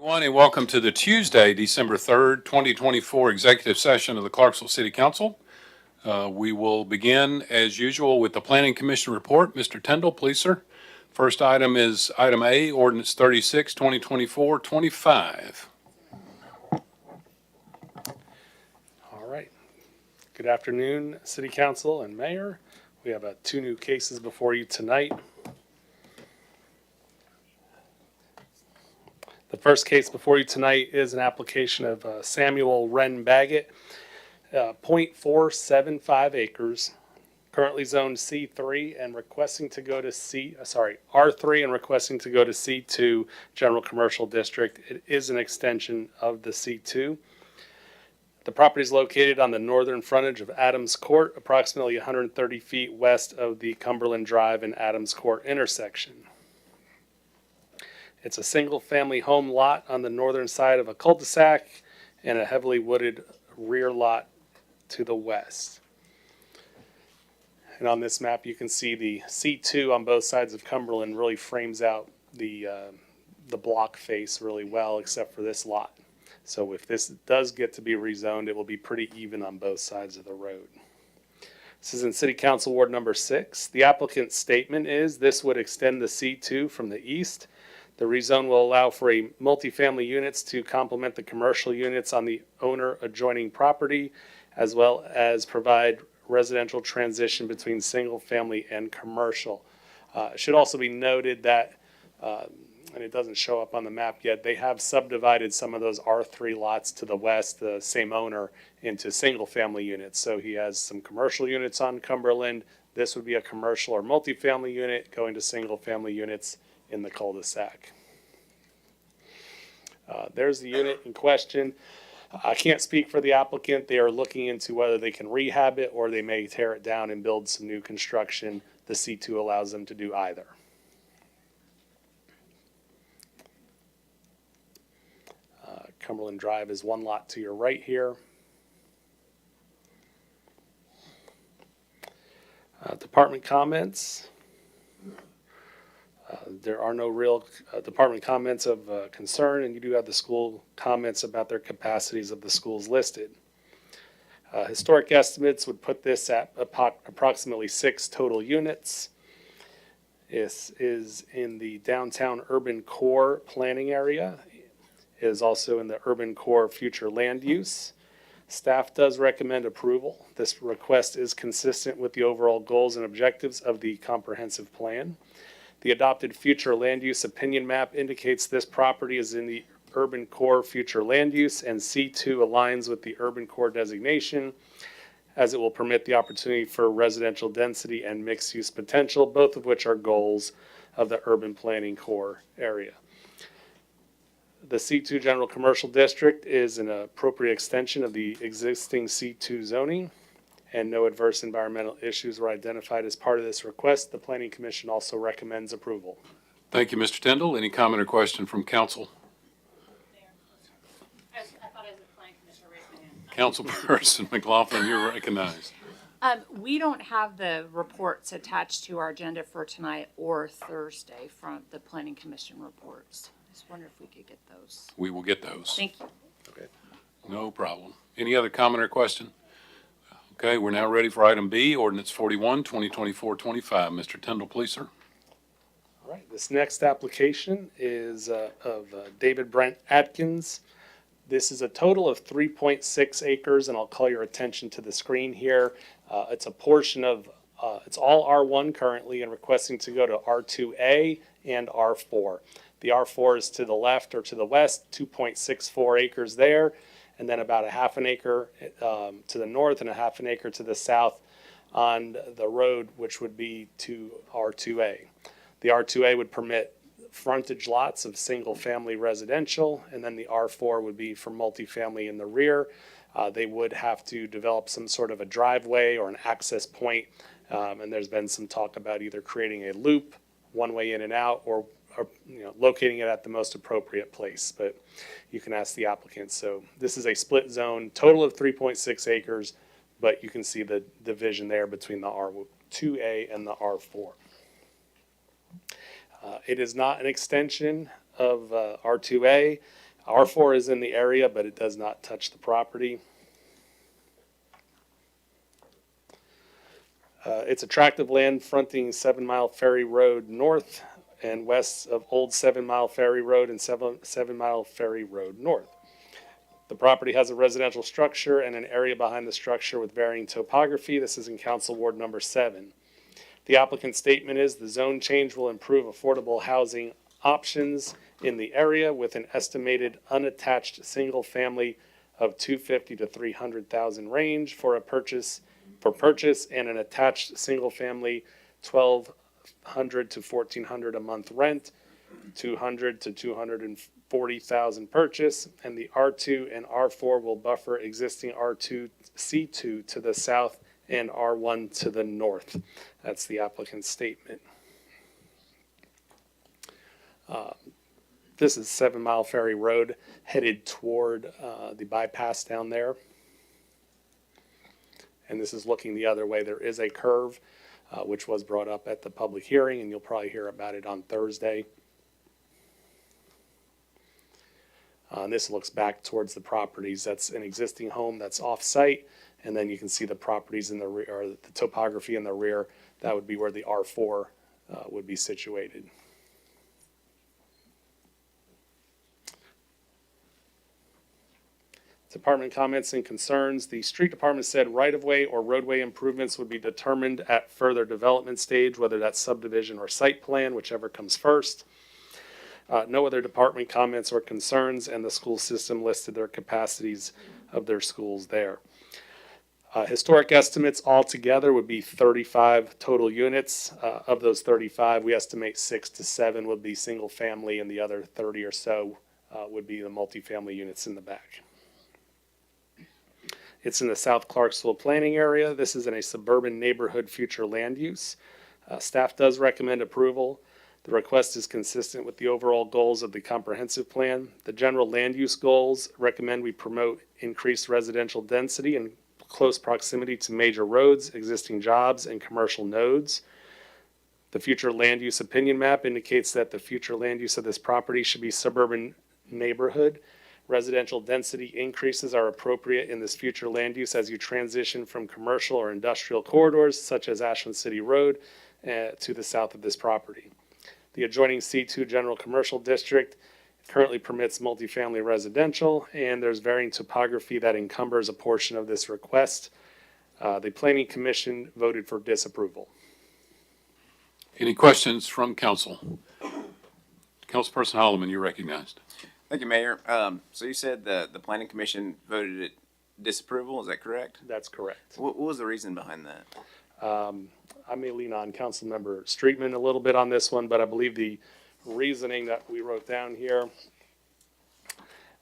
Everyone, and welcome to the Tuesday, December 3rd, 2024 executive session of the Clarksville City Council. We will begin as usual with the Planning Commission report. Mr. Tyndall, please, sir. First item is item A, ordinance 36, 2024, 25. All right. Good afternoon, City Council and Mayor. We have two new cases before you tonight. The first case before you tonight is an application of Samuel Wren Baggett, 0.475 acres, currently zoned C3 and requesting to go to R3 and requesting to go to C2 General Commercial District. It is an extension of the C2. The property is located on the northern frontage of Adams Court, approximately 130 feet west of the Cumberland Drive and Adams Court intersection. It's a single-family home lot on the northern side of a cul-de-sac and a heavily wooded rear lot to the west. And on this map, you can see the C2 on both sides of Cumberland really frames out the block face really well, except for this lot. So if this does get to be rezoned, it will be pretty even on both sides of the road. This is in City Council Ward number 6. The applicant's statement is this would extend the C2 from the east. The rezone will allow for a multifamily units to complement the commercial units on the owner adjoining property, as well as provide residential transition between single family and commercial. It should also be noted that, and it doesn't show up on the map yet, they have subdivided some of those R3 lots to the west, the same owner, into single family units. So he has some commercial units on Cumberland. This would be a commercial or multifamily unit going to single family units in the cul-de-sac. There's the unit in question. I can't speak for the applicant. They are looking into whether they can rehab it or they may tear it down and build some new construction. The C2 allows them to do either. Cumberland Drive is one lot to your right here. Department comments. There are no real department comments of concern, and you do have the school comments about their capacities of the schools listed. Historic estimates would put this at approximately 6 total units. This is in the downtown urban core planning area. It is also in the urban core future land use. Staff does recommend approval. This request is consistent with the overall goals and objectives of the comprehensive plan. The adopted future land use opinion map indicates this property is in the urban core future land use, and C2 aligns with the urban core designation, as it will permit the opportunity for residential density and mixed use potential, both of which are goals of the urban planning core area. The C2 General Commercial District is an appropriate extension of the existing C2 zoning, and no adverse environmental issues were identified as part of this request. The Planning Commission also recommends approval. Thank you, Mr. Tyndall. Any comment or question from council? I thought I was a planning commissioner, raised my hand. Councilperson McLaughlin, you're recognized. We don't have the reports attached to our agenda for tonight or Thursday from the planning commission reports. I just wonder if we could get those. We will get those. Thank you. Okay. No problem. Any other comment or question? Okay, we're now ready for item B, ordinance 41, 2024, 25. Mr. Tyndall, please, sir. All right. This next application is of David Brent Atkins. This is a total of 3.6 acres, and I'll call your attention to the screen here. It's a portion of, it's all R1 currently and requesting to go to R2A and R4. The R4 is to the left or to the west, 2.64 acres there, and then about a half an acre to the north and a half an acre to the south on the road, which would be to R2A. The R2A would permit frontage lots of single-family residential, and then the R4 would be for multifamily in the rear. They would have to develop some sort of a driveway or an access point, and there's been some talk about either creating a loop, one way in and out, or locating it at the most appropriate place, but you can ask the applicant. So this is a split zone, total of 3.6 acres, but you can see the division there between the R2A and the R4. It is not an extension of R2A. R4 is in the area, but it does not touch the property. It's a tract of land fronting 7 Mile Ferry Road north and west of Old 7 Mile Ferry Road and 7 Mile Ferry Road north. The property has a residential structure and an area behind the structure with varying topography. This is in Council Ward number 7. The applicant's statement is the zone change will improve affordable housing options in the area with an estimated unattached single family of 250 to 300,000 range for purchase and an attached single family 1,200 to 1,400 a month rent, 200 to 240,000 purchase, and the R2 and R4 will buffer existing R2 C2 to the south and R1 to the north. That's the applicant's statement. This is 7 Mile Ferry Road headed toward the bypass down there. And this is looking the other way. There is a curve, which was brought up at the public hearing, and you'll probably hear about it on Thursday. And this looks back towards the properties. That's an existing home that's off-site, and then you can see the properties in the rear, or the topography in the rear. That would be where the R4 would be situated. Department comments and concerns. The street department said right-of-way or roadway improvements would be determined at further development stage, whether that's subdivision or site plan, whichever comes first. No other department comments or concerns, and the school system listed their capacities of their schools there. Historic estimates altogether would be 35 total units. Of those 35, we estimate 6 to 7 would be single family, and the other 30 or so would be the multifamily units in the back. It's in the South Clarksville planning area. This is in a suburban neighborhood future land use. Staff does recommend approval. The request is consistent with the overall goals of the comprehensive plan. The general land use goals recommend we promote increased residential density in close proximity to major roads, existing jobs, and commercial nodes. The future land use opinion map indicates that the future land use of this property should be suburban neighborhood. Residential density increases are appropriate in this future land use as you transition from commercial or industrial corridors such as Ashland City Road to the south of this property. The adjoining C2 General Commercial District currently permits multifamily residential, and there's varying topography that encumbers a portion of this request. The Planning Commission voted for disapproval. Any questions from council? Councilperson Holloman, you're recognized. Thank you, Mayor. So you said the Planning Commission voted it disapproval, is that correct? That's correct. What was the reason behind that? I may lean on Councilmember Streetman a little bit on this one, but I believe the reasoning that we wrote down here,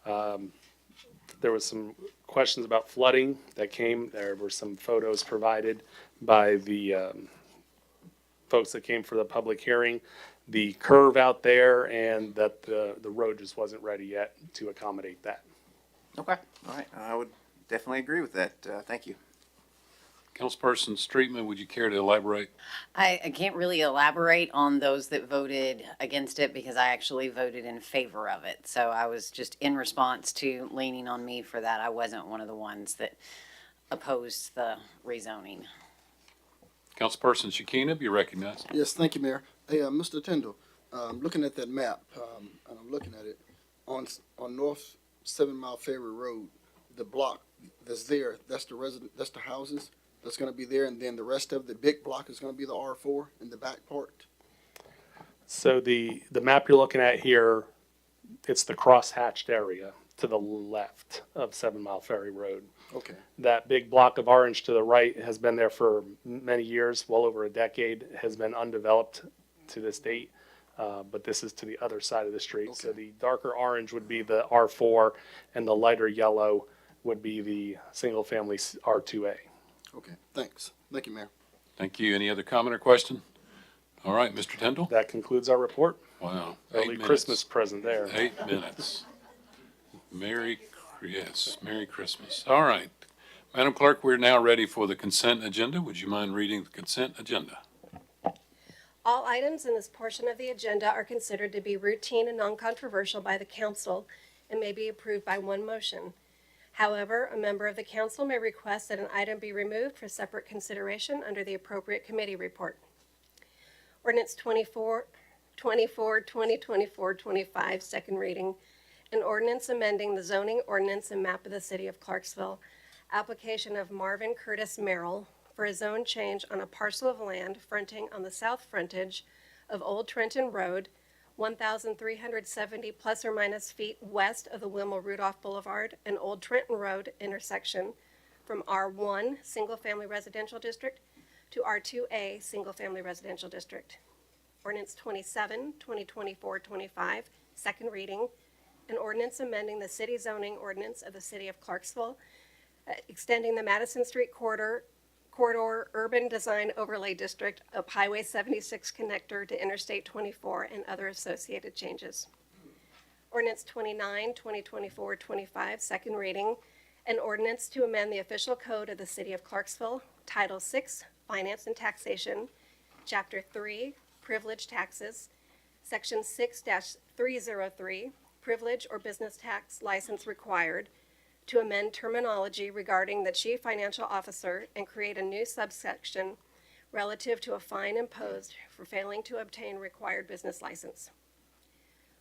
there was some questions about flooding that came. There were some photos provided by the folks that came for the public hearing. The curve out there and that the road just wasn't ready yet to accommodate that. Okay, all right. I would definitely agree with that. Thank you. Councilperson Streetman, would you care to elaborate? I can't really elaborate on those that voted against it because I actually voted in favor of it. So I was just in response to leaning on me for that. I wasn't one of the ones that opposed the rezoning. Councilperson Shekina, be recognized. Yes, thank you, Mayor. Hey, Mr. Tyndall, looking at that map, and I'm looking at it, on North 7 Mile Ferry Road, the block that's there, that's the houses that's gonna be there, and then the rest of the big block is gonna be the R4 in the back part? So the map you're looking at here, it's the cross-hatched area to the left of 7 Mile Ferry Road. Okay, That big block of orange to the right has been there for many years, well over a decade, has been undeveloped to this date. But this is to the other side of the street. So the darker orange would be the R4 and the lighter yellow would be the single family R2A. okay, thanks. Thank you, Mayor. Thank you. Any other comment or question? All right, Mr. Tyndall? That concludes our report. Wow. Early Christmas present there. 8 minutes. Merry Christmas. All right. Madam Clerk, we're now ready for the consent agenda. Would you mind reading the consent agenda? All items in this portion of the agenda are considered to be routine and non-controversial by the council and may be approved by one motion. However, a member of the council may request that an item be removed for separate consideration under the appropriate committee report. Ordinance 2024-25, second reading. An ordinance amending the zoning ordinance and map of the city of Clarksville, application of Marvin Curtis Merrill for a zone change on a parcel of land fronting on the south frontage of Old Trenton Road, 1,370 plus or minus feet west of the Wilma Rudolph Boulevard and Old Trenton Road intersection from R1 Single Family Residential District to R2A Single Family Residential District. Ordinance 2024-25, second reading. An ordinance amending the city zoning ordinance of the city of Clarksville, extending the Madison Street corridor urban design overlay district of Highway 76 connector to Interstate 24 and other associated changes. Ordinance 2024-25, second reading. An ordinance to amend the official code of the city of Clarksville, Title 6, Finance and Taxation, Chapter 3, Privilege Taxes, Section 6-303, Privilege or Business Tax License Required, to amend terminology regarding the chief financial officer and create a new subsection relative to a fine imposed for failing to obtain required business license.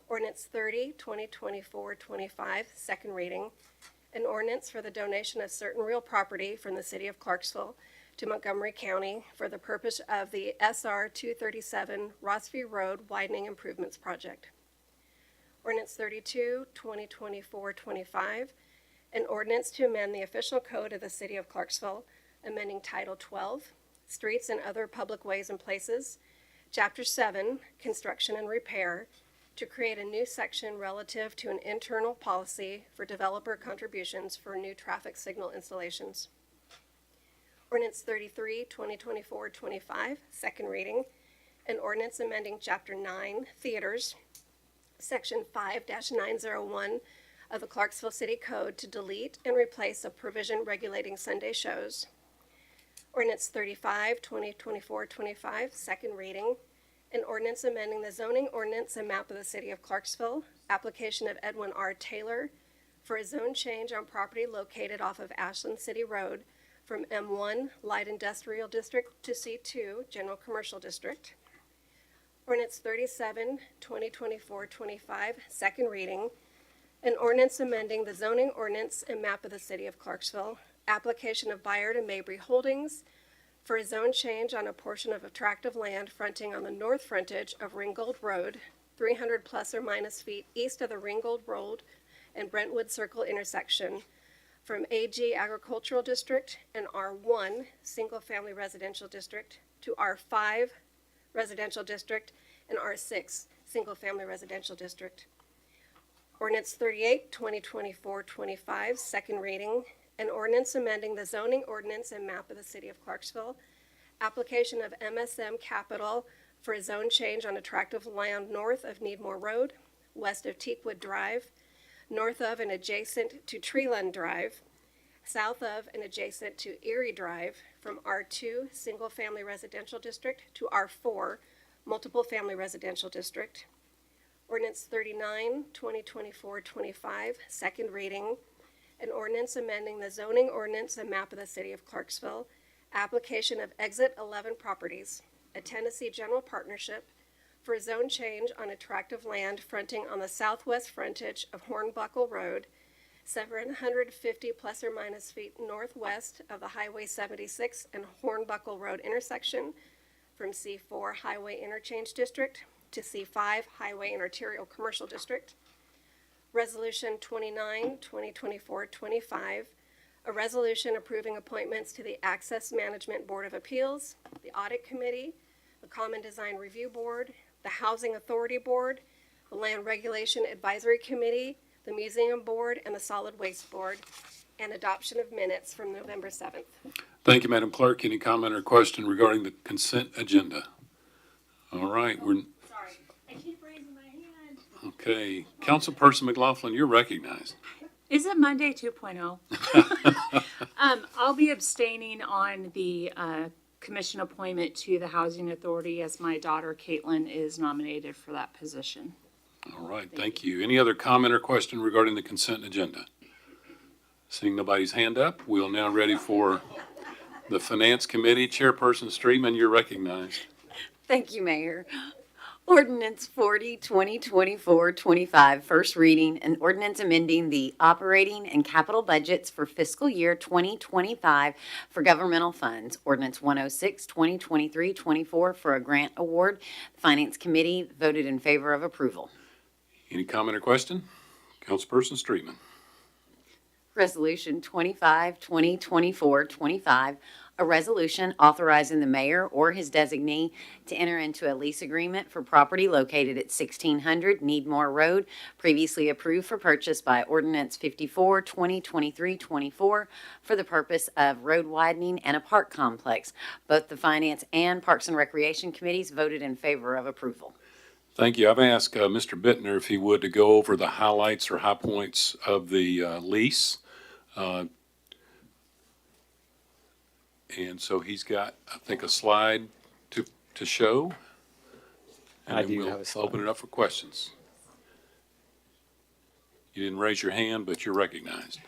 Ordinance 2024-25, second reading. An ordinance for the donation of certain real property from the city of Clarksville to Montgomery County for the purpose of the SR 237 Rossview Road Widening Improvements Project. Ordinance 2024-25, an ordinance to amend the official code of the city of Clarksville, amending Title 12, Streets and Other Public Ways and Places, Chapter 7, Construction and Repair, to create a new section relative to an internal policy for developer contributions for new traffic signal installations. Ordinance 2024-25, second reading. An ordinance amending Chapter 9, Theaters, Section 5-901 of the Clarksville City Code to delete and replace a provision regulating Sunday shows. Ordinance 2024-25, second reading. An ordinance amending the zoning ordinance and map of the city of Clarksville, application of Edwin R. Taylor for a zone change on property located off of Ashland City Road from M1 Light Industrial District to C2 General Commercial District. Ordinance 2024-25, second reading. An ordinance amending the zoning ordinance and map of the city of Clarksville, application of Byard and Mabry Holdings for a zone change on a portion of a tract of land fronting on the north frontage of Ringgold Road, 300 plus or minus feet east of the Ringgold Road and Brentwood Circle intersection from AG Agricultural District and R1 Single Family Residential District to R5 Residential District and R6 Single Family Residential District. Ordinance 2024-25, second reading. An ordinance amending the zoning ordinance and map of the city of Clarksville, application of MSM Capital for a zone change on a tract of land north of Needmore Road, west of Teakwood Drive, north of and adjacent to Treeland Drive, south of and adjacent to Erie Drive, from R2 Single Family Residential District to R4 Multiple Family Residential District. Ordinance 2024-25, second reading. An ordinance amending the zoning ordinance and map of the city of Clarksville, application of Exit 11 Properties, a Tennessee general partnership for a zone change on a tract of land fronting on the southwest frontage of Hornbuckle Road, 750 plus or minus feet northwest of the Highway 76 and Hornbuckle Road intersection from C4 Highway Interchange District to C5 Highway and Arterial Commercial District. Resolution 29-2024-25, a resolution approving appointments to the Access Management Board of Appeals, the Audit Committee, the Common Design Review Board, the Housing Authority Board, the Land Regulation Advisory Committee, the Museum Board, and the Solid Waste Board, and adoption of minutes from November 7th. Thank you, Madam Clerk. Any comment or question regarding the consent agenda? All right, we're, Sorry, I keep raising my hand. okay. Councilperson McLaughlin, you're recognized. Is it Monday 2.0? I'll be abstaining on the commission appointment to the Housing Authority as my daughter Caitlin is nominated for that position. All right, thank you. Any other comment or question regarding the consent agenda? Seeing nobody's hand up, we'll now ready for the Finance Committee. Chairperson Streetman, you're recognized. Thank you, Mayor. Ordinance 40, 2024, 25, first reading, an ordinance amending the operating and capital budgets for fiscal year 2025 for governmental funds. Ordinance 106, 2023, 24 for a grant award. The Finance Committee voted in favor of approval. Any comment or question? Councilperson Streetman. Resolution 25, 2024, 25, a resolution authorizing the mayor or his designee to enter into a lease agreement for property located at 1600 Needmore Road, previously approved for purchase by Ordinance 54, 2023, 24, for the purpose of road widening and a park complex. Both the Finance and Parks and Recreation Committees voted in favor of approval. Thank you. I've asked Mr. Bittner if he would to go over the highlights or high points of the lease. And so he's got, I think, a slide to show. And I then do we'll have a slide. open it up for questions. You didn't raise your hand, but you're recognized.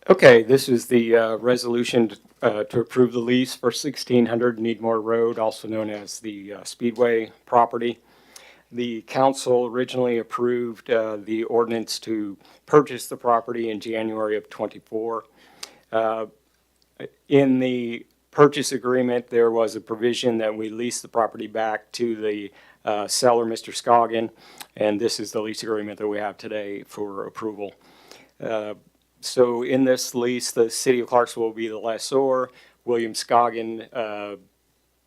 Okay, this is the resolution to approve the lease for 1600 Needmore Road, also known as the Speedway property. The council originally approved the ordinance to purchase the property in January of '24. In the purchase agreement, there was a provision that we lease the property back to the seller, Mr. Scoggin, and this is the lease agreement that we have today for approval. So in this lease, the city of Clarksville will be the lessor. William Scoggin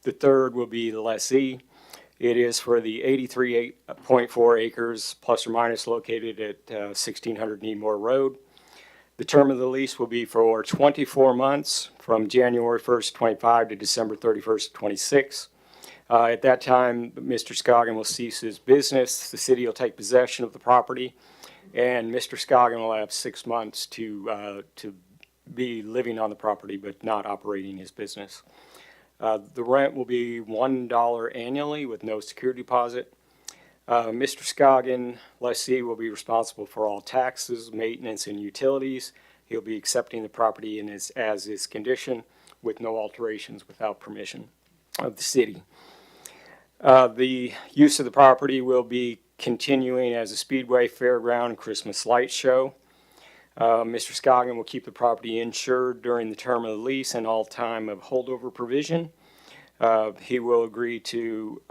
III will be the lessee. It is for the 83.4 acres plus or minus located at 1600 Needmore Road. The term of the lease will be for 24 months from January 1st, 25 to December 31st, 26. At that time, Mr. Scoggin will cease his business. The city will take possession of the property, and Mr. Scoggin will have 6 months to be living on the property but not operating his business. The rent will be $1 annually with no security deposit. Mr. Scoggin, lessee, will be responsible for all taxes, maintenance, and utilities. He'll be accepting the property in as is condition with no alterations without permission of the city. The use of the property will be continuing as a speedway, fairground, and Christmas light show. Mr. Scoggin will keep the property insured during the term of the lease and all time of holdover provision. He will agree to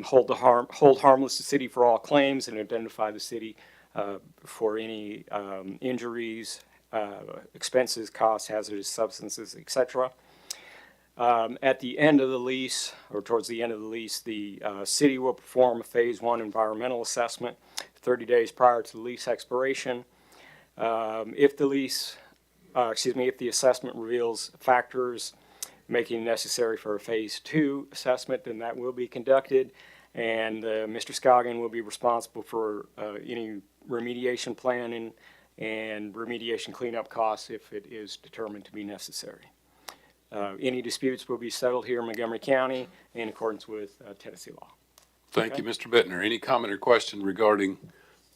hold harmless the city for all claims and identify the city for any injuries, expenses, costs, hazardous substances, etc. At the end of the lease, or towards the end of the lease, the city will perform a Phase 1 environmental assessment 30 days prior to the lease expiration. If the assessment reveals factors making it necessary for a Phase 2 assessment, then that will be conducted, and Mr. Scoggin will be responsible for any remediation planning and remediation cleanup costs if it is determined to be necessary. Any disputes will be settled here in Montgomery County in accordance with Tennessee law. Thank you, Mr. Bittner. Any comment or question regarding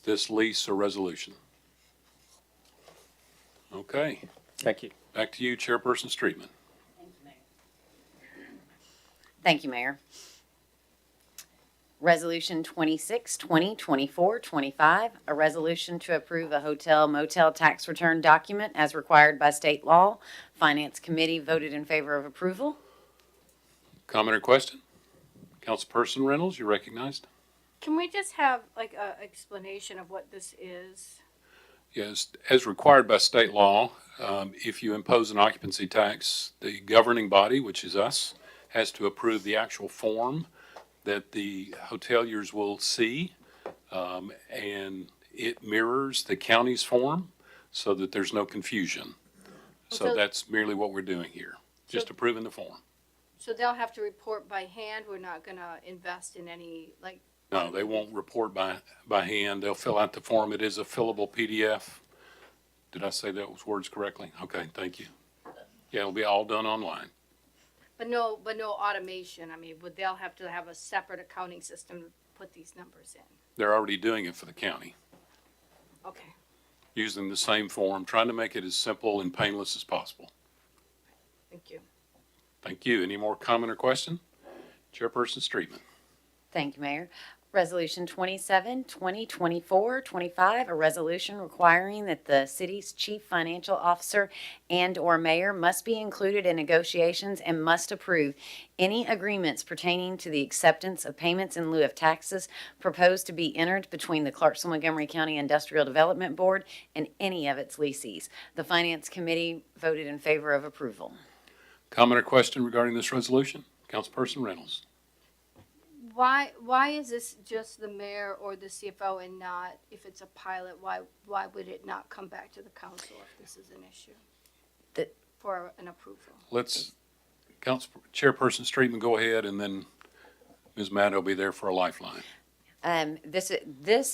this lease or resolution? Okay, Thank you. back to you, Chairperson Streetman. Thank you, Mayor. Resolution 26, 2024, 25, a resolution to approve a hotel motel tax return document as required by state law. Finance Committee voted in favor of approval. Comment or question? Councilperson Reynolds, you're recognized. Can we just have like a explanation of what this is? Yes, as required by state law, if you impose an occupancy tax, the governing body, which is us, has to approve the actual form that the hoteliers will see, and it mirrors the county's form so that there's no confusion. So So- that's merely what we're doing here, just approving the form. So they'll have to report by hand. We're not gonna invest in any, like, No, they won't report by hand. They'll fill out the form. It is a fillable PDF. Did I say those words correctly? Okay, thank you. Yeah, it'll be all done online. But no automation. I mean, they'll have to have a separate accounting system to put these numbers in. They're already doing it for the county, Okay. using the same form, trying to make it as simple and painless as possible. Thank you. Thank you. Any more comment or question? Chairperson Streetman. Thank you, Mayor. Resolution 27, 2024, 25, a resolution requiring that the city's chief financial officer and/or mayor must be included in negotiations and must approve any agreements pertaining to the acceptance of payments in lieu of taxes proposed to be entered between the Clarksville Montgomery County Industrial Development Board and any of its lessees. The Finance Committee voted in favor of approval. Comment or question regarding this resolution? Councilperson Reynolds. Why is this just the mayor or the CFO and not, if it's a pilot, why would it not come back to the council if this is an issue? For an approval? Let's, Chairperson Streetman, go ahead, and then Ms. Maddow will be there for a lifeline. This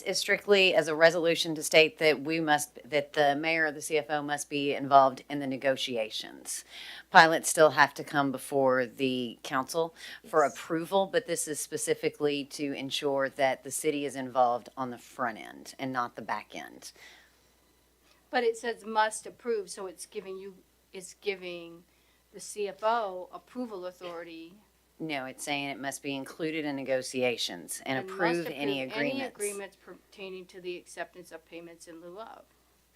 is strictly as a resolution to state that that the mayor or the CFO must be involved in the negotiations. Pilots still have to come before the council for approval, but this is specifically to ensure that the city is involved on the front end and not the back end. But it says must approve, so it's giving the CFO approval authority. No, it's saying it must be included in negotiations and must approve any agreements. Any agreements pertaining to the acceptance of payments in lieu of.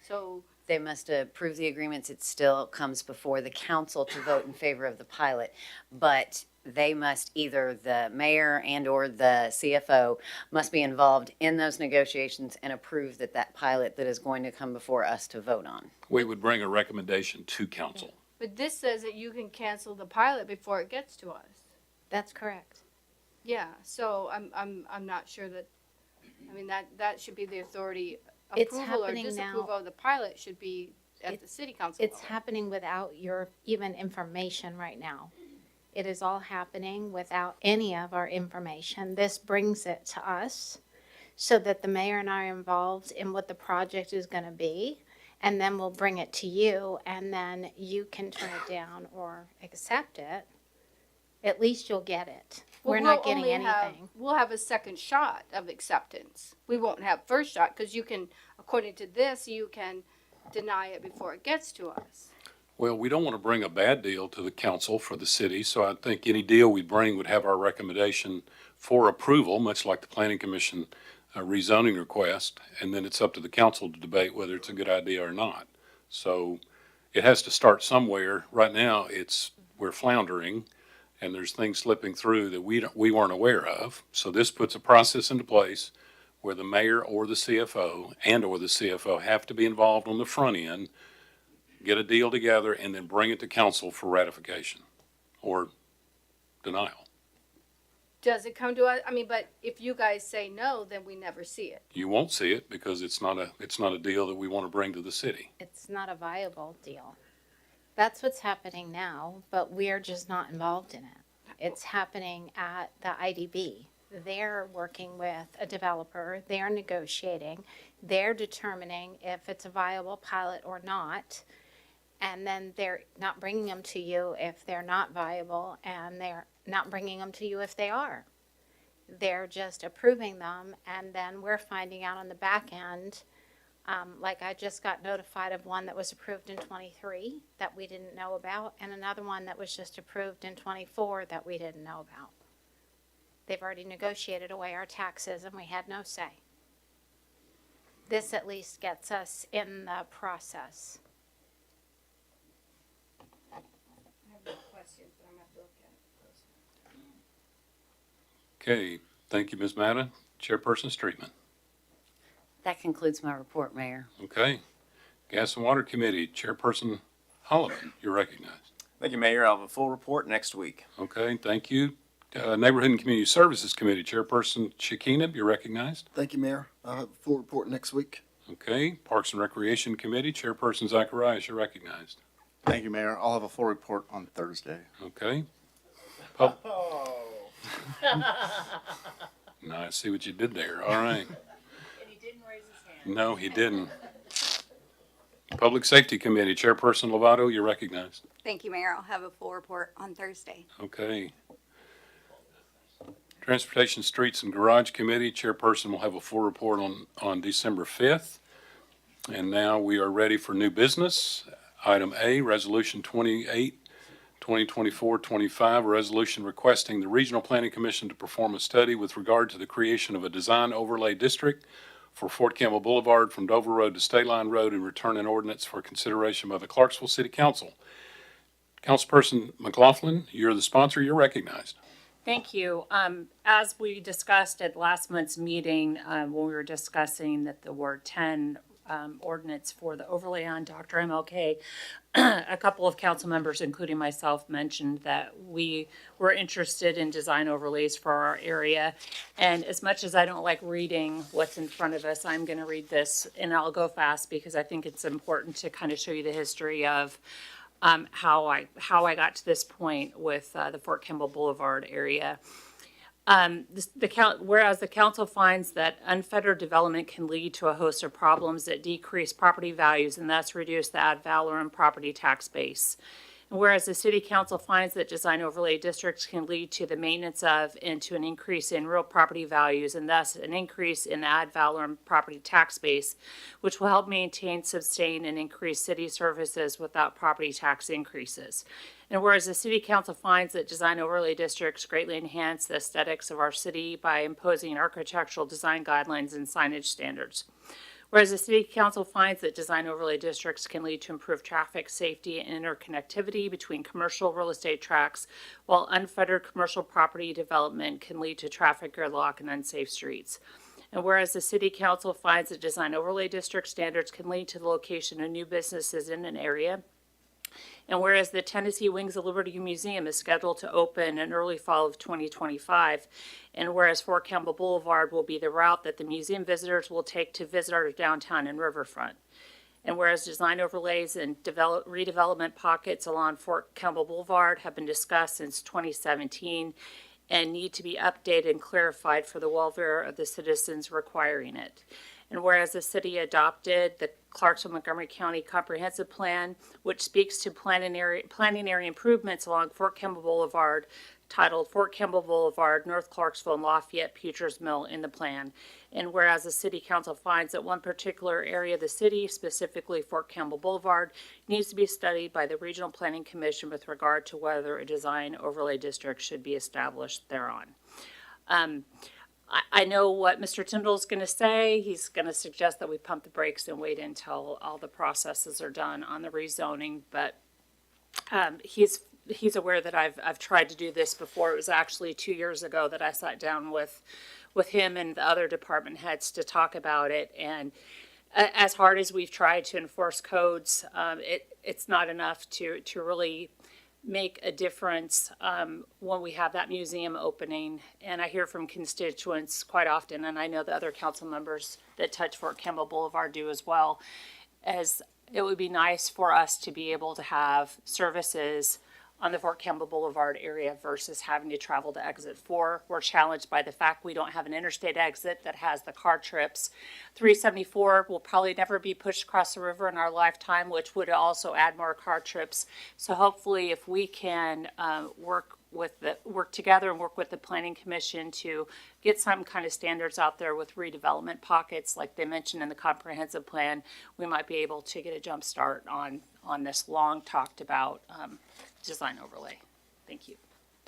So They must approve the agreements. It still comes before the council to vote in favor of the pilot. But they must, either the mayor and/or the CFO must be involved in those negotiations and approve that pilot that is going to come before us to vote on. We would bring a recommendation to council. but this says that you can cancel the pilot before it gets to us. That's correct. Yeah, so I'm not sure that, I mean, that should be the authority. It's Approval or happening now. disapproval of the pilot should be at the city council It's level. happening without your even information right now. It is all happening without any of our information. This brings it to us so that the mayor and I are involved in what the project is going to be. And then we'll bring it to you and then you can turn it down or accept it. At least you'll get it. Well, We're not we'll getting only have- anything. We'll have a second shot of acceptance. We won't have first shot, because you can, according to this, you can deny it before it gets to us. Well, we don't want to bring a bad deal to the council for the city, so I think any deal we bring would have our recommendation for approval, much like the Planning Commission rezoning request, and then it's up to the council to debate whether it's a good idea or not. So it has to start somewhere. Right now, we're floundering, and there's things slipping through that we weren't aware of. So this puts a process into place where the mayor or the CFO have to be involved on the front end, get a deal together, and then bring it to council for ratification or denial. Does it come to us? I mean, but if you guys say no, then we never see it. You won't see it because it's not a deal that we want to bring to the city. It's not a viable deal. That's what's happening now, but we're just not involved in it. It's happening at the IDB. They're working with a developer, they're negotiating, they're determining if it's a viable pilot or not. And then they're not bringing them to you if they're not viable, and they're not bringing them to you if they are. They're just approving them, and then we're finding out on the back end. Like I just got notified of one that was approved in 23 that we didn't know about, and another one that was just approved in 24 that we didn't know about. They've already negotiated away our taxes, and we had no say. This at least gets us in the process. I have no questions, but I'm gonna have to look at it. Okay, thank you, Ms. Madden. Chairperson Streetman. That concludes my report, Mayor. Okay. Gas and Water Committee, Chairperson Holloman, you're recognized. Thank you, Mayor. I'll have a full report next week. Okay, thank you. Neighborhood and Community Services Committee, Chairperson Shekinab, you're recognized. Thank you, Mayor. I'll have a full report next week. Okay, Parks and Recreation Committee, Chairperson Zacharias, you're recognized. Thank you, Mayor. I'll have a full report on Thursday. Okay. No, I see what you did there. All right. And he didn't raise his hand. No, he didn't. Public Safety Committee, Chairperson Lovato, you're recognized. Thank you, Mayor. I'll have a full report on Thursday. Okay. Transportation, Streets, and Garage Committee, Chairperson will have a full report on December 5th. And now we are ready for new business. Item A, Resolution 28, 2024-25, a resolution requesting the Regional Planning Commission to perform a study with regard to the creation of a design overlay district for Fort Campbell Boulevard from Dover Road to State Line Road and return an ordinance for consideration by the Clarksville City Council. Councilperson McLaughlin, you're the sponsor. You're recognized. Thank you. As we discussed at last month's meeting, when we were discussing that the Ward 10 ordinance for the overlay on Dr. MLK, a couple of council members, including myself, mentioned that we were interested in design overlays for our area. And as much as I don't like reading what's in front of us, I'm going to read this, and I'll go fast because I think it's important to kind of show you the history of how I got to this point with the Fort Campbell Boulevard area. Whereas the council finds that unfettered development can lead to a host of problems that decrease property values and thus reduce the ad valorem property tax base. And whereas the city council finds that design overlay districts can lead to the maintenance of and to an increase in real property values and thus an increase in the ad valorem property tax base, which will help maintain, sustain, and increase city services without property tax increases. And whereas the city council finds that design overlay districts greatly enhance the aesthetics of our city by imposing architectural design guidelines and signage standards. Whereas the city council finds that design overlay districts can lead to improved traffic safety and interconnectivity between commercial real estate tracts, while unfettered commercial property development can lead to traffic gridlock and unsafe streets. And whereas the city council finds that design overlay district standards can lead to the location of new businesses in an area, and whereas the Tennessee Wings of Liberty Museum is scheduled to open in early fall of 2025, and whereas Fort Campbell Boulevard will be the route that the museum visitors will take to visit our downtown and riverfront, and whereas design overlays and redevelopment pockets along Fort Campbell Boulevard have been discussed since 2017 and need to be updated and clarified for the welfare of the citizens requiring it. And whereas the city adopted the Clarksville Montgomery County Comprehensive Plan, which speaks to planning area improvements along Fort Campbell Boulevard, titled Fort Campbell Boulevard, North Clarksville, and Lafayette Puters Mill in the plan. And whereas the city council finds that one particular area of the city, specifically Fort Campbell Boulevard, needs to be studied by the Regional Planning Commission with regard to whether a design overlay district should be established thereon. I know what Mr. Tyndall's going to say. He's going to suggest that we pump the brakes and wait until all the processes are done on the rezoning, but he's aware that I've tried to do this before. It was actually 2 years ago that I sat down with him and the other department heads to talk about it. And as hard as we've tried to enforce codes, it's not enough to really make a difference when we have that museum opening. And I hear from constituents quite often, and I know the other council members that touch Fort Campbell Boulevard do as well, as it would be nice for us to be able to have services on the Fort Campbell Boulevard area versus having to travel to exit 4. We're challenged by the fact we don't have an interstate exit that has the car trips. 374 will probably never be pushed across the river in our lifetime, which would also add more car trips. So hopefully if we can work together and work with the Planning Commission to get some kind of standards out there with redevelopment pockets like they mentioned in the comprehensive plan, we might be able to get a jump start on this long talked about design overlay. Thank you.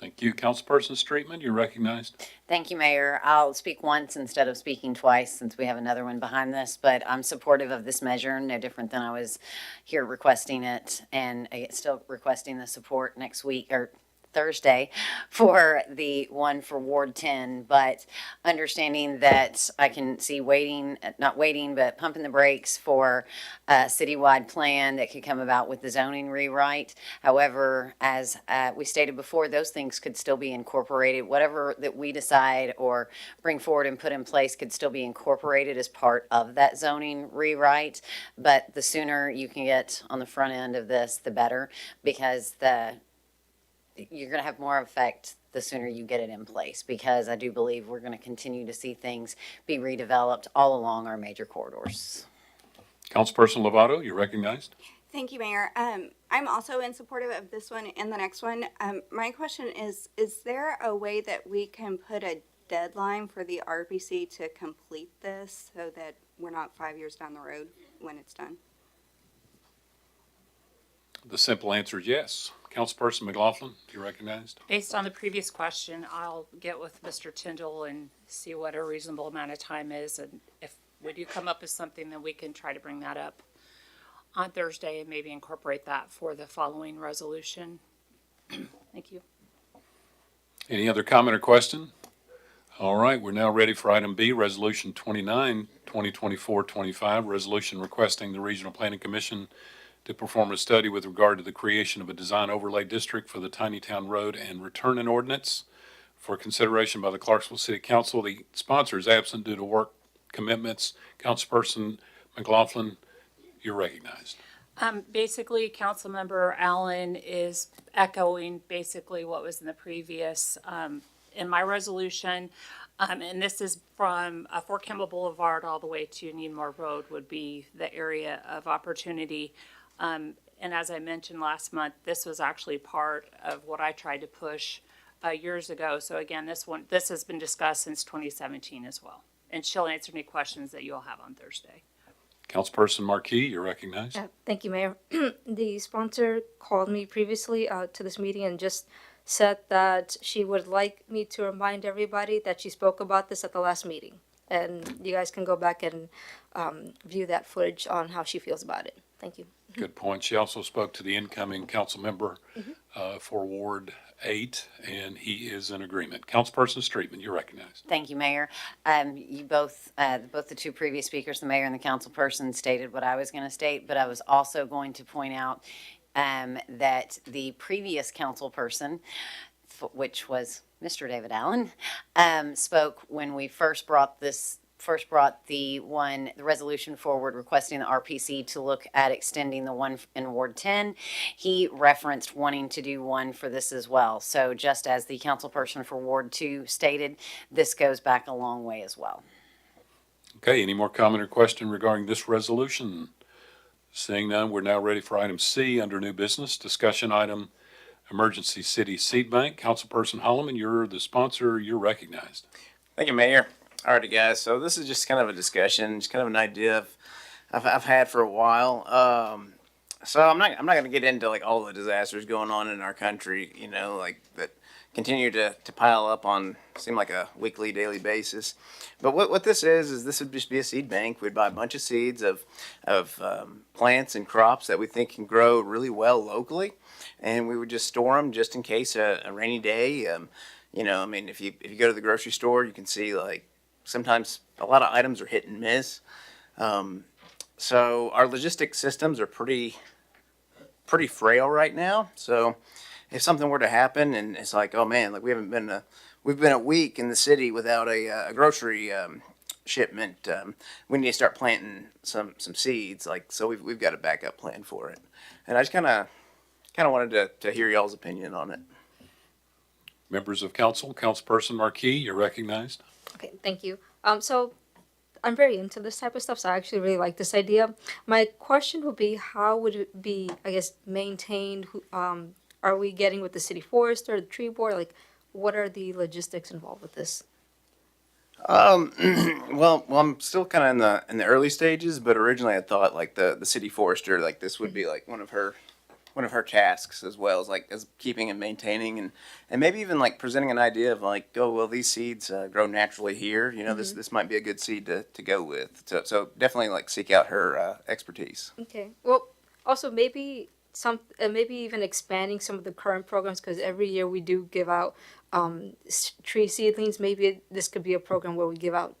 Thank you. Councilperson Streetman, you're recognized. Thank you, Mayor. I'll speak once instead of speaking twice since we have another one behind this, but I'm supportive of this measure, no different than I was here requesting it, and still requesting the support next week or Thursday for the one for Ward 10, but understanding that I can see not waiting, but pumping the brakes for a citywide plan that could come about with the zoning rewrite. However, as we stated before, those things could still be incorporated. Whatever that we decide or bring forward and put in place could still be incorporated as part of that zoning rewrite. But the sooner you can get on the front end of this, the better, because you're going to have more effect the sooner you get it in place, because I do believe we're going to continue to see things be redeveloped all along our major corridors. Councilperson Lovato, you're recognized. Thank you, Mayor. I'm also in support of this one and the next one. My question is there a way that we can put a deadline for the RPC to complete this so that we're not 5 years down the road when it's done? The simple answer is yes. Councilperson McLaughlin, you're recognized. Based on the previous question, I'll get with Mr. Tyndall and see what a reasonable amount of time is. And if we do come up with something, then we can try to bring that up on Thursday and maybe incorporate that for the following resolution. Thank you. Any other comment or question? All right, we're now ready for item B, Resolution 29, 2024-25, resolution requesting the Regional Planning Commission to perform a study with regard to the creation of a design overlay district for the Tiny Town Road and Return an Ordinance for consideration by the Clarksville City Council. The sponsor is absent due to work commitments. Councilperson McLaughlin, you're recognized. Basically, Councilmember Allen is echoing basically what was in the previous, in my resolution. And this is from Fort Campbell Boulevard all the way to Needmore Road would be the area of opportunity. And as I mentioned last month, this was actually part of what I tried to push years ago. So again, this has been discussed since 2017 as well. And she'll answer any questions that you'll have on Thursday. Councilperson Marquis, you're recognized. Thank you, Mayor. The sponsor called me previously to this meeting and just said that she would like me to remind everybody that she spoke about this at the last meeting. And you guys can go back and view that footage on how she feels about it. Thank you. Good point. She also spoke to the incoming council member for Ward 8, and he is in agreement. Councilperson Streetman, you're recognized. Thank you, Mayor. You both the two previous speakers, the mayor and the council person, stated what I was going to state, but I was also going to point out that the previous council person, which was Mr. David Allen, spoke when we first brought the resolution forward requesting the RPC to look at extending the one in Ward 10. He referenced wanting to do one for this as well. So just as the council person for Ward 2 stated, this goes back a long way as well. Okay, any more comment or question regarding this resolution? Seeing none, we're now ready for item C under new business, discussion item, Emergency City Seed Bank. Councilperson Holloman, you're the sponsor, you're recognized. Thank you, Mayor. All right, guys. So this is just kind of a discussion, just kind of an idea I've had for a while. So I'm not going to get into like all the disasters going on in our country, you know, like that continue to pile up on seem like a weekly, daily basis. But what this is this would just be a seed bank. We'd buy a bunch of seeds of plants and crops that we think can grow really well locally, and we would just store them just in case a rainy day. You know, I mean, if you go to the grocery store, you can see like sometimes a lot of items are hit and miss. So our logistic systems are pretty frail right now. So if something were to happen and it's like, oh man, like we've been a week in the city without a grocery shipment, we need to start planting some seeds. Like, so we've got a backup plan for it. And I just kind of wanted to hear y'all's opinion on it. Members of council, Councilperson Marquis, you're recognized. Okay, thank you. So I'm very into this type of stuff, so I actually really like this idea. My question would be, how would it be, I guess, maintained? Are we getting with the city forester, the tree board? Like, what are the logistics involved with this? Well, I'm still kind of in the early stages, but originally I thought like the city forester, like this would be like one of her tasks as well as keeping and maintaining and maybe even like presenting an idea of like, oh, well, these seeds grow naturally here. You know, this might be a good seed to go with. So definitely like seek out her expertise. Okay. Well, also maybe maybe even expanding some of the current programs, because every year we do give out tree seedlings. Maybe this could be a program where we give out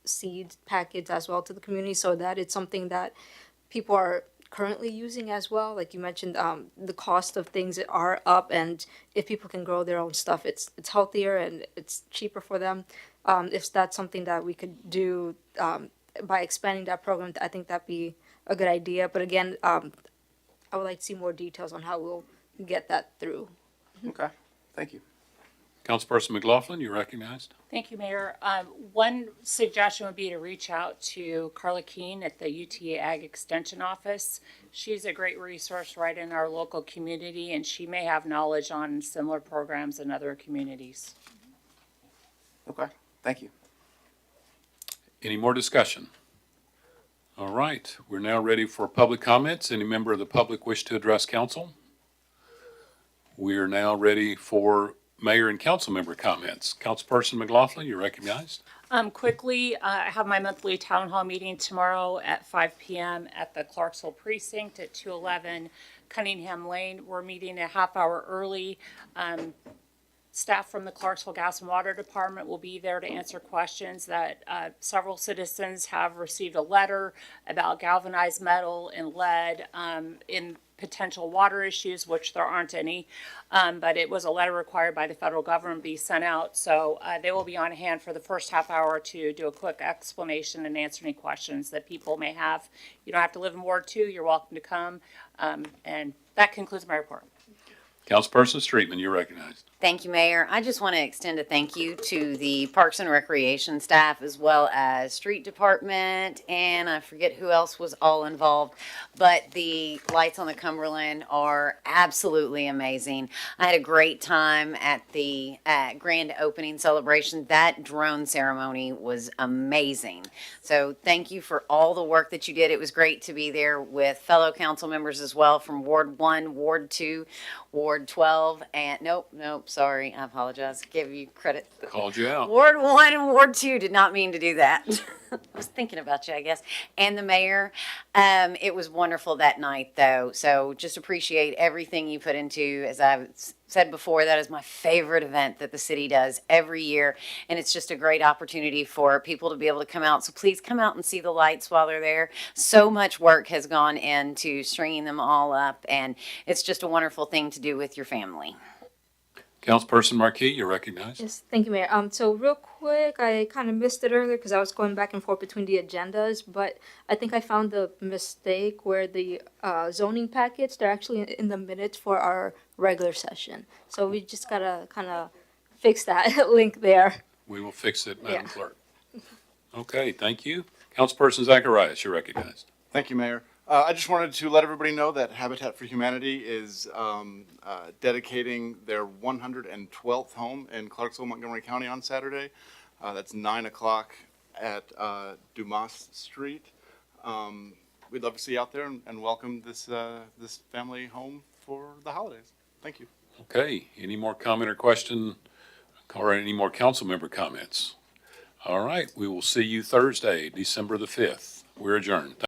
seed packets as well to the community, so that it's something that people are currently using as well. Like you mentioned, the cost of things are up, and if people can grow their own stuff, it's healthier and it's cheaper for them. If that's something that we could do by expanding that program, I think that'd be a good idea. But again, I would like to see more details on how we'll get that through. Okay, thank you. Councilperson McLaughlin, you're recognized. Thank you, Mayor. One suggestion would be to reach out to Carla Keene at the UTA Ag Extension Office. She's a great resource right in our local community, and she may have knowledge on similar programs in other communities. Okay, thank you. Any more discussion? All right, we're now ready for public comments. Any member of the public wish to address council? We are now ready for mayor and council member comments. Councilperson McLaughlin, you're recognized. Quickly, I have my monthly town hall meeting tomorrow at 5 p.m. at the Clarksville precinct at 211 Cunningham Lane. We're meeting a half hour early. Staff from the Clarksville Gas and Water Department will be there to answer questions that several citizens have received a letter about galvanized metal and lead in potential water issues, which there aren't any, but it was a letter required by the federal government be sent out. So they will be on hand for the first half hour to do a quick explanation and answer any questions that people may have. You don't have to live in Ward 2. You're welcome to come. And that concludes my report. Councilperson Streetman, you're recognized. Thank you, Mayor. I just want to extend a thank you to the Parks and Recreation staff as well as Street Department, and I forget who else was all involved, but the lights on the Cumberland are absolutely amazing. I had a great time at the grand opening celebration. That drone ceremony was amazing. So thank you for all the work that you did. It was great to be there with fellow council members as well from Ward 1, Ward 2, Ward 12, and nope, sorry, I apologize. Give you credit. Called you out. Ward 1 and Ward 2 did not mean to do that. I was thinking about you, I guess. And the mayor. It was wonderful that night, though. So just appreciate everything you put into, as I've said before, that is my favorite event that the city does every year. And it's just a great opportunity for people to be able to come out. So please come out and see the lights while they're there. So much work has gone into stringing them all up. And it's just a wonderful thing to do with your family. Councilperson Marquis, you're recognized. Yes, thank you, Mayor. So real quick, I kind of missed it earlier because I was going back and forth between the agendas, but I think I found the mistake where the zoning packets, they're actually in the minutes for our regular session. So we just gotta kind of fix that link there. We will fix it, Madam Yeah. Clerk. Okay, thank you. Councilperson Zacharias, you're recognized. Thank you, Mayor. I just wanted to let everybody know that Habitat for Humanity is dedicating their 112th home in Clarksville, Montgomery County on Saturday. That's 9 o'clock at Dumas Street. We'd love to see you out there and welcome this family home for the holidays. Thank you. Okay, any more comment or question or any more council member comments? All right, we will see you Thursday, December the 5th. We're adjourned.